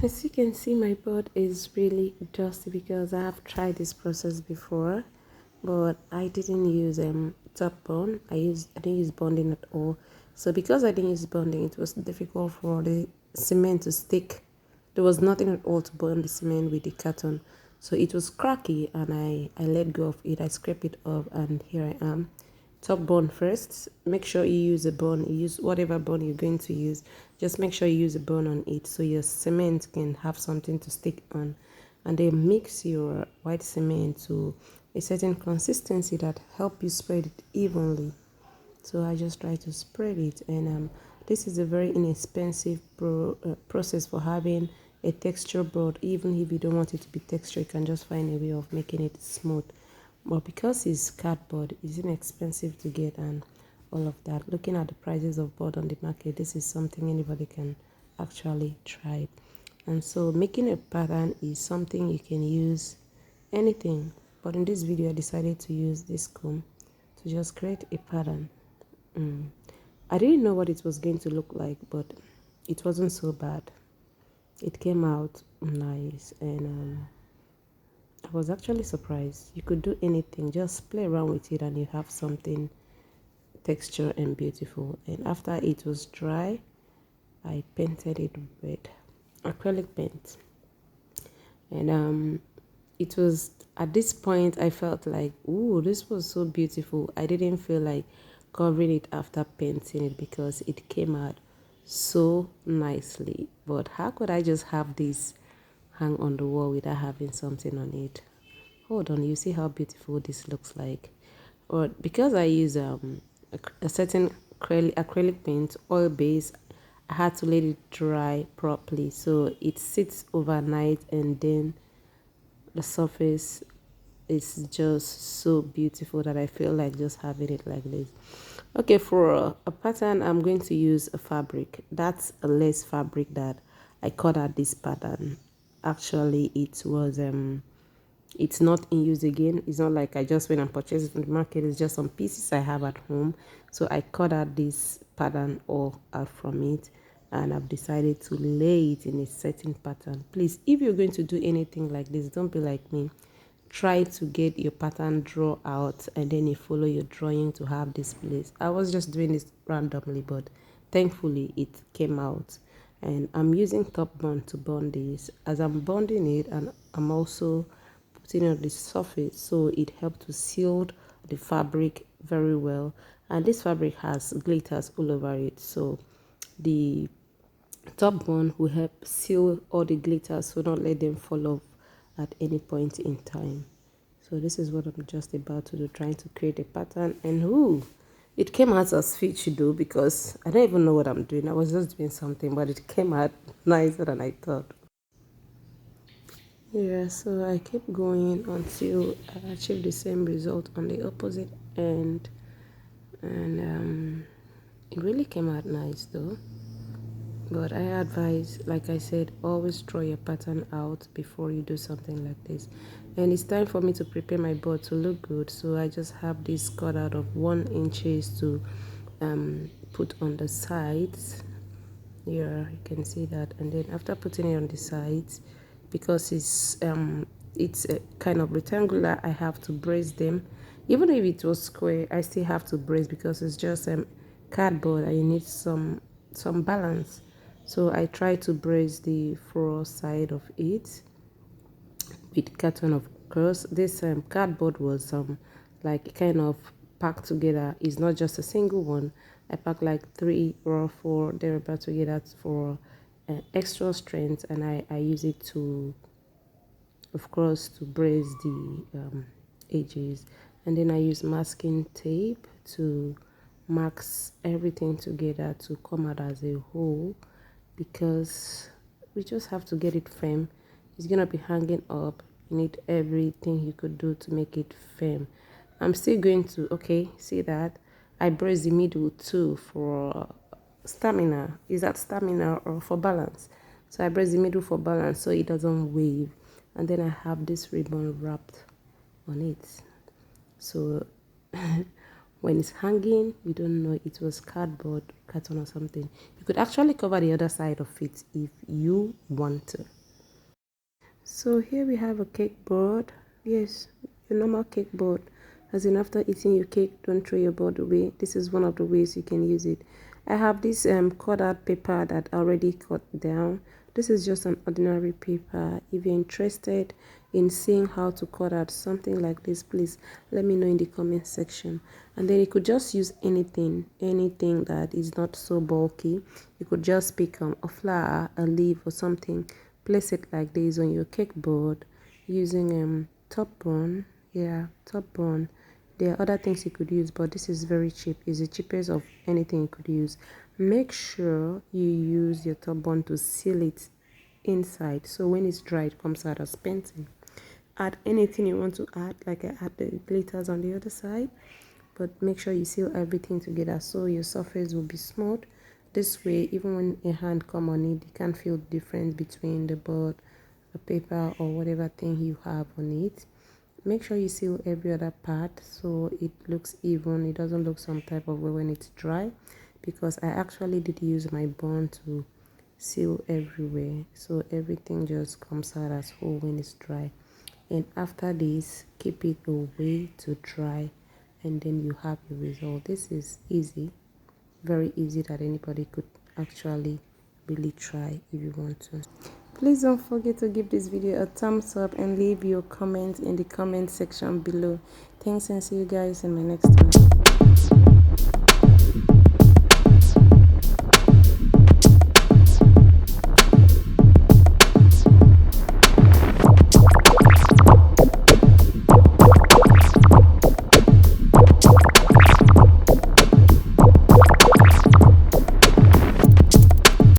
As you can see, my board is really dusty because I have tried this process before, but I didn't use top bond. I didn't use bonding at all. So because I didn't use bonding, it was difficult for the cement to stick. There was nothing at all to bond the cement with the carton, so it was cracky, and I let go of it. I scraped it off, and here I am. Top bond first. Make sure you use a bond. Use whatever bond you're going to use. Just make sure you use a bond on it so your cement can have something to stick on. And then mix your white cement to a certain consistency that help you spread it evenly. So I just try to spread it, and this is a very inexpensive process for having a texture board. Even if you don't want it to be texture, you can just find a way of making it smooth. But because it's cardboard, it's inexpensive to get and all of that. Looking at the prices of board on the market, this is something anybody can actually try. And so making a pattern is something you can use anything. But in this video, I decided to use this comb to just create a pattern. I didn't know what it was going to look like, but it wasn't so bad. It came out nice, and I was actually surprised. You could do anything, just play around with it, and you have something texture and beautiful. And after it was dry, I painted it with acrylic paint, and it was at this point I felt like, ooh, this was so beautiful. I didn't feel like covering it after painting it because it came out so nicely. But how could I just have this hang on the wall without having something on it? Hold on, you see how beautiful this looks like. Or because I use a certain acrylic paint, oil base, I had to let it dry properly so it sits overnight, and then the surface is just so beautiful that I feel like just having it like this. Okay, for a pattern, I'm going to use a fabric. That's a lace fabric that I cut out this pattern. Actually, it's not in use again. It's not like I just went and purchased it from the market. It's just some pieces I have at home. So I cut out this pattern all out from it, and I've decided to lay it in a certain pattern. Please, if you're going to do anything like this, don't be like me. Try to get your pattern draw out, and then you follow your drawing to have this place. I was just doing this randomly, but thankfully it came out. And I'm using top bond to bond this. As I'm bonding it, and I'm also putting it on the surface, so it helps to seal the fabric very well. And this fabric has glitters all over it, so the top bond will help seal all the glitters, so don't let them fall off at any point in time. So this is what I'm just about to do, trying to create a pattern. And it came out as fish though, because I don't even know what I'm doing. I was just doing something, but it came out nicer than I thought. Yeah, so I kept going until I achieved the same result on the opposite end, and it really came out nice though. But I advise, like I said, always draw your pattern out before you do something like this. And it's time for me to prepare my board to look good. So I just have this cut out of 1 inches to put on the sides. Here you can see that. And then after putting it on the sides, because it's a kind of rectangular, I have to brace them. Even if it was square, I still have to brace because it's just cardboard and you need some balance. So I try to brace the front side of it with carton. Of course, this cardboard was like kind of packed together. It's not just a single one. I packed like 3 or 4 thereabout together for extra strength, and I use it to, of course, to brace the edges. And then I use masking tape to marks everything together to come out as a whole, because we just have to get it firm. It's gonna be hanging up. You need everything you could do to make it firm. I'm still going to, okay, see that I brace the middle too for stamina. Is that stamina or for balance? So I brace the middle for balance so it doesn't wave. And then I have this ribbon wrapped on it. So when it's hanging, you don't know it was cardboard, carton or something. You could actually cover the other side of it if you want to. So here we have a cake board. Yes, your normal cake board. As in, after eating your cake, don't throw your board away. This is one of the ways you can use it. I have this cut out paper that I already cut down. This is just an ordinary paper. If you're interested in seeing how to cut out something like this, please let me know in the comment section. And then you could just use anything that is not so bulky. You could just pick a flower, a leaf or something, place it like this on your cake board using top bun. Yeah, top bun. There are other things you could use, but this is very cheap. It's the cheapest of anything you could use. Make sure you use your top bun to seal it inside, so when it's dry it comes out as painting. Add anything you want to add, like I add the glitters on the other side, but make sure you seal everything together so your surface will be smooth. This way, even when a hand come on it, you can't feel the difference between the board, the paper, or whatever thing you have on it. Make sure you seal every other part so it looks even. It doesn't look some type of way when it's dry, because I actually did use my bond to seal everywhere, so everything just comes out as whole when it's dry. And after this, keep it away to dry, and then you have the result. This is easy, very easy, that anybody could actually really try if you want to. Please don't forget to give this video a thumbs up and leave your comments in the comment section below. Thanks, and see you guys in my next one.